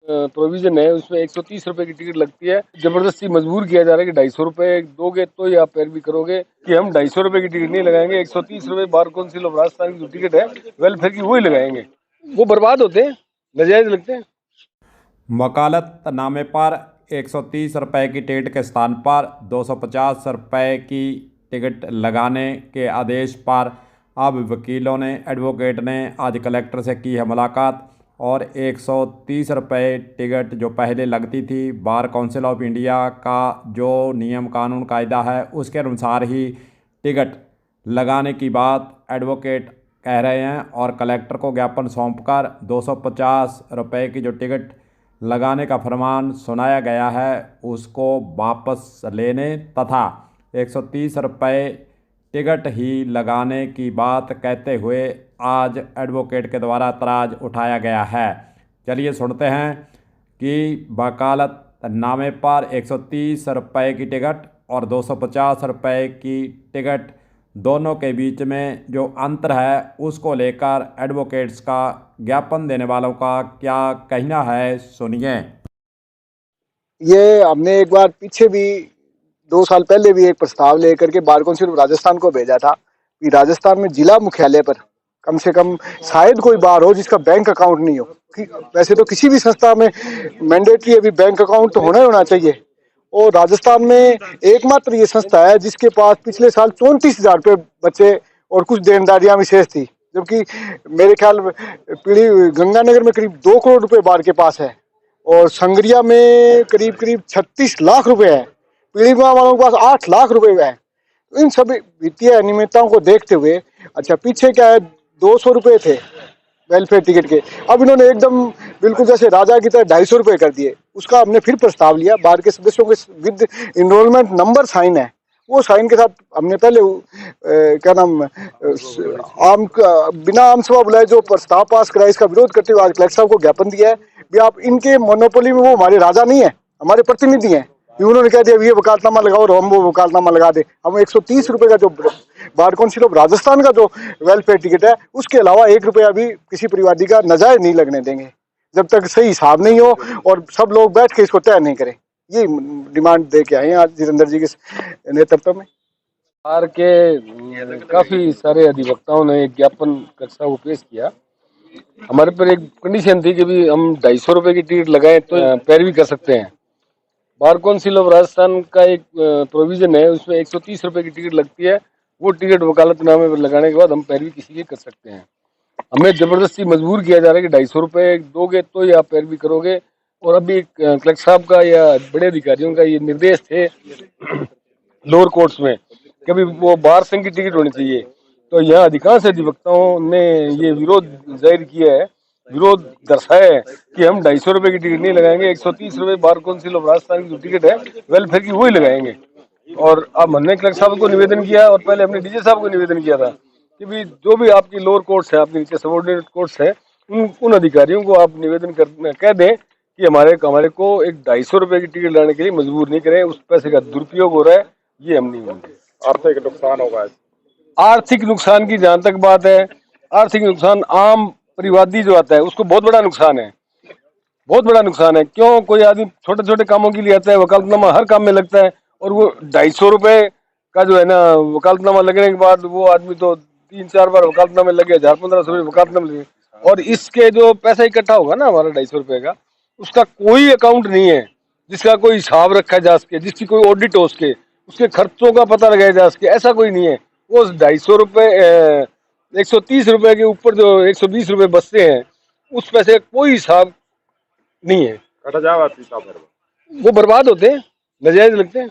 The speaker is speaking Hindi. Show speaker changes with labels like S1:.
S1: प्रोविजन है उसमें 130 रुपए की टिकट लगती है। जबरदस्ती मजबूर किया जा रहा है कि 250 रुपए दोगे तो ही आप पैरवी करोगे, कि हम 250 रुपए की टिकट नहीं लगाएंगे, 130 रुपए बार काउंसिल ऑफ राजस्थान की जो टिकट है वेलफेयर की वही लगाएंगे। वो बर्बाद होते हैं, नाजायज लगते हैं।
S2: वकालतनामे पर 130 रुपए की टिकट के स्थान पर 250 रुपए की टिकट लगाने के आदेश पर अब वकीलों ने, एडवोकेट ने आज कलेक्टर से की है मुलाकात और 130 रुपए टिकट जो पहले लगती थी, बार काउंसिल ऑफ इंडिया का जो नियम कानून कायदा है उसके अनुसार ही टिकट लगाने की बात एडवोकेट कह रहे हैं और कलेक्टर को ज्ञापन सौंपकर 250 रुपए की जो टिकट लगाने का फरमान सुनाया गया है उसको वापस लेने तथा 130 रुपए टिकट ही लगाने की बात कहते हुए आज एडवोकेट के द्वारा एतराज़ उठाया गया है। चलिए सुनते हैं कि वकालतनामे पर 130 रुपए की टिकट और 250 रुपए की टिकट दोनों के बीच में जो अंतर है उसको लेकर एडवोकेट्स का, ज्ञापन देने वालों का क्या कहना है, सुनिए।
S3: ये हमने एक बार पीछे भी 2 साल पहले भी एक प्रस्ताव लेकर के बार काउंसिल राजस्थान को भेजा था कि राजस्थान में जिला मुख्यालय पर कम से कम शायद कोई बार हो जिसका बैंक अकाउंट नहीं हो। वैसे तो किसी भी संस्था में मैंडेटरी अभी बैंक अकाउंट तो होना चाहिए, और राजस्थान में एकमात्र ये संस्था है जिसके पास पिछले साल 34,000 रुपये बचे और कुछ देनदारियां विशेष थी, जबकि मेरे ख्याल पीढ़ी गंगानगर में करीब 2 करोड़ रुपए बार के पास है और संगरिया में करीब 36 लाख रुपए है, पीड़िता वालों के पास 8 लाख रुपए है। तो इन सभी वित्तीय अनियमितताओं को देखते हुए, अच्छा पीछे क्या है 200 रुपए थे वेलफेयर टिकट के, अब इन्होंने एकदम बिल्कुल जैसे राजा की तरह 250 रुपए कर दिए। उसका हमने फिर प्रस्ताव लिया, बार के सदस्यों के विद इनरोलमेंट नंबर साइन है, वो साइन के साथ हमने पहले क्या नाम बिना आम सभा बुलाए जो प्रस्ताव पास कराया, इसका विरोध करते हुए आज कलेक्टर साहब को ज्ञापन दिया है। भी आप इनके मोनोपोली में, वो हमारे राजा नहीं है, हमारे प्रतिनिधि हैं। उन्होंने कह दिया ये वकालतनामा लगाओ और हम वो वकालतनामा लगा दे। हम 130 रुपए का जो बार काउंसिल ऑफ राजस्थान का जो वेलफेयर टिकट है उसके अलावा 1 रुपया भी किसी परिवादी का नाजायज नहीं लगने देंगे जब तक सही हिसाब नहीं हो और सब लोग बैठ के इसको तय नहीं करें। ये डिमांड दे के आए हैं आज जितेंद्र जी के नेतृत्व में।
S1: बार के काफी सारे अधिवक्ताओं ने एक ज्ञापन कक्षा को पेश किया। हमारे पर एक कंडीशन थी कि भी हम 250 रुपए की टिकट लगाएं तो पैरवी कर सकते हैं। बार काउंसिल ऑफ राजस्थान का एक प्रोविजन है उसमें 130 रुपए की टिकट लगती है। वो टिकट वकालतनामे पर लगाने के बाद हम पैरवी किसी की कर सकते हैं। हमें जबरदस्ती मजबूर किया जा रहा है कि 250 रुपए दोगे तो ही आप पैरवी करोगे। और अभी कलेक्टर साहब का या बड़े अधिकारियों का ये निर्देश थे लोअर कोर्ट्स में कभी वो बार संघ की टिकट होनी चाहिए। तो यहाँ अधिकांश अधिवक्ताओं ने ये विरोध जाहिर किया है, विरोध दर्शाया है कि हम 250 रुपए की टिकट नहीं लगाएंगे, 130 रुपए बार काउंसिल ऑफ राजस्थान की जो टिकट है वेलफेयर की वही लगाएंगे। और अब हमने कलेक्टर साहब को निवेदन किया और पहले हमने डीजे साहब को निवेदन किया था कि भी जो भी आपकी लोअर कोर्ट्स है, आपके नीचे सबऑर्डिनेट कोर्ट्स है, उन अधिकारियों को आप निवेदन कह दें कि हमारे को एक 250 रुपए की टिकट लाने के लिए मजबूर नहीं करें, उस पैसे का दुरुपयोग हो रहा है, ये हम नहीं मानते।
S4: आर्थिक नुकसान होगा।
S1: आर्थिक नुकसान की जहां तक बात है, आर्थिक नुकसान आम परिवादी जो आता है उसको बहुत बड़ा नुकसान है, बहुत बड़ा नुकसान है। क्यों, कोई आदमी छोटे छोटे कामों के लिए आता है, वकालतनामा हर काम में लगता है और वो 250 रुपए का जो है ना वकालतनामा लगने के बाद वो आदमी तो 3-4 बार वकालतनामे लगे, 1000-1500 रुपये वकालतनामे लगे और इसके जो पैसा इकट्ठा होगा ना हमारा 250 रुपए का, उसका कोई अकाउंट नहीं है जिसका कोई हिसाब रखा जा सके, जिसकी कोई ऑडिट हो सके, उसके खर्चों का पता लगाया जा सके, ऐसा कोई नहीं है। वो 250 रुपए 130 रुपए के ऊपर जो 120 रुपए बचते हैं उस पैसे कोई हिसाब नहीं है,
S4: कटा जावा
S1: वो बर्बाद होते हैं, नाजायज लगते हैं।